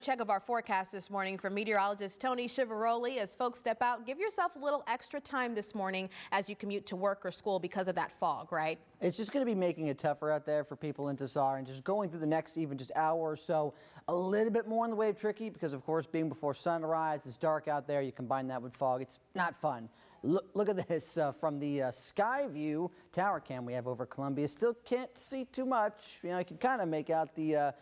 Check of our forecast this morning from meteorologist Tony Chivaroli. As folks step out, give yourself a little extra time this morning as you commute to work or school because of that fog, right? It's just going to be making it tougher out there for people in Tassar, and just going through the next even just hour or so, a little bit more in the way of tricky because, of course, being before sunrise, it's dark out there. You combine that with fog. It's not fun. Look at this from the sky view tower cam we have over Columbia. Still can't see too much. You know, I can kind of make out the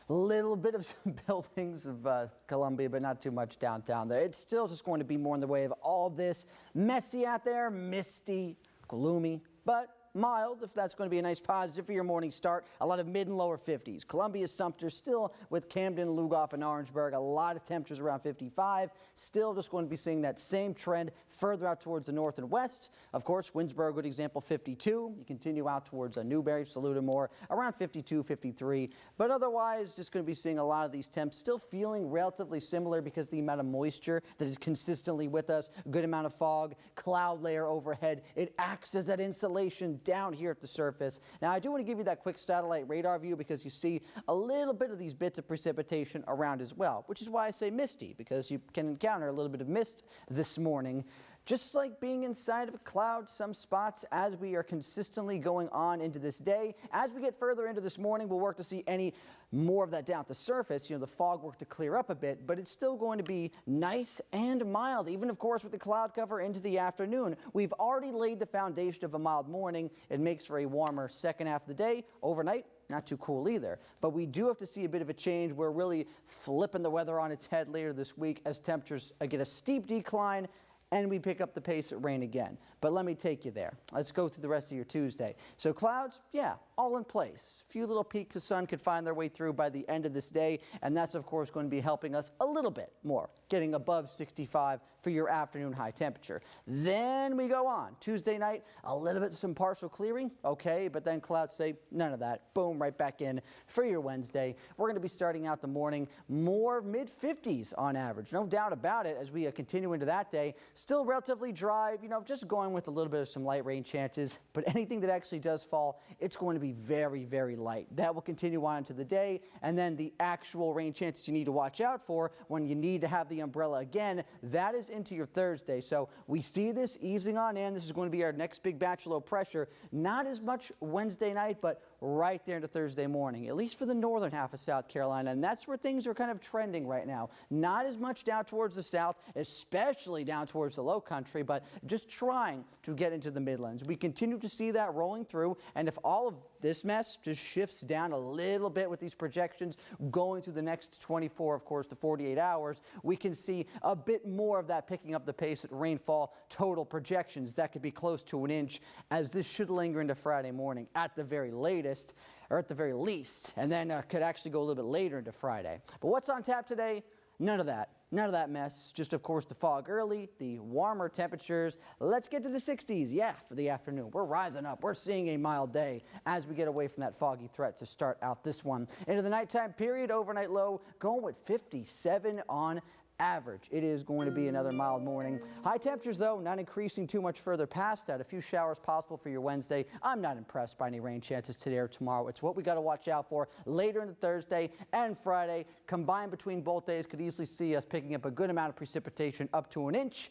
little bit of some buildings of Columbia, but not too much downtown there. It's still just going to be more in the way of all this messy out there, misty, gloomy, but mild, if that's going to be a nice positive for your morning start. A lot of mid and lower 50s. Columbia, Sumter, still with Camden, Lugoff, and Orangeburg. A lot of temperatures around 55. Still just going to be seeing that same trend further out towards the north and west. Of course, Winsboro, good example, 52. You continue out towards Newberry, Saluda more, around 52, 53. But otherwise, just going to be seeing a lot of these temps still feeling relatively similar because the amount of moisture that is consistently with us, a good amount of fog, cloud layer overhead. It acts as that insulation down here at the surface. Now, I do want to give you that quick satellite radar view because you see a little bit of these bits of precipitation around as well, which is why I say misty, because you can encounter a little bit of mist this morning. Just like being inside of a cloud, some spots as we are consistently going on into this day. As we get further into this morning, we'll work to see any more of that down at the surface. You know, the fog work to clear up a bit, but it's still going to be nice and mild, even, of course, with the cloud cover into the afternoon. We've already laid the foundation of a mild morning. It makes for a warmer second half of the day. Overnight, not too cool either. But we do have to see a bit of a change. We're really flipping the weather on its head later this week as temperatures get a steep decline and we pick up the pace at rain again. But let me take you there. Let's go through the rest of your Tuesday. So clouds, yeah, all in place. A few little peaks of sun could find their way through by the end of this day, and that's, of course, going to be helping us a little bit more, getting above 65 for your afternoon high temperature. Then we go on. Tuesday night, a little bit of some partial clearing, okay, but then clouds say none of that. Boom, right back in for your Wednesday. We're going to be starting out the morning more mid-50s on average. No doubt about it as we continue into that day. Still relatively dry, you know, just going with a little bit of some light rain chances, but anything that actually does fall, it's going to be very, very light. That will continue on into the day, and then the actual rain chances you need to watch out for when you need to have the umbrella again, that is into your Thursday. So we see this easing on in. This is going to be our next big batch of low pressure. Not as much Wednesday night, but right there into Thursday morning, at least for the northern half of South Carolina, and that's where things are kind of trending right now. Not as much down towards the south, especially down towards the low country, but just trying to get into the Midlands. We continue to see that rolling through, and if all of this mess just shifts down a little bit with these projections going through the next 24, of course, to 48 hours, we can see a bit more of that picking up the pace at rainfall total projections. That could be close to an inch, as this should linger into Friday morning at the very latest, or at the very least, and then could actually go a little bit later into Friday. But what's on tap today? None of that. None of that mess. Just, of course, the fog early, the warmer temperatures. Let's get to the 60s, yeah, for the afternoon. We're rising up. We're seeing a mild day as we get away from that foggy threat to start out this one. Into the nighttime period, overnight low going with 57 on average. It is going to be another mild morning. High temperatures, though, not increasing too much further past that. A few showers possible for your Wednesday. I'm not impressed by any rain chances today or tomorrow. It's what we got to watch out for later in the Thursday and Friday. Combined between both days, could easily see us picking up a good amount of precipitation, up to an inch.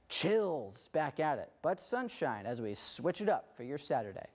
Chills back at it, but sunshine as we switch it up for your Saturday.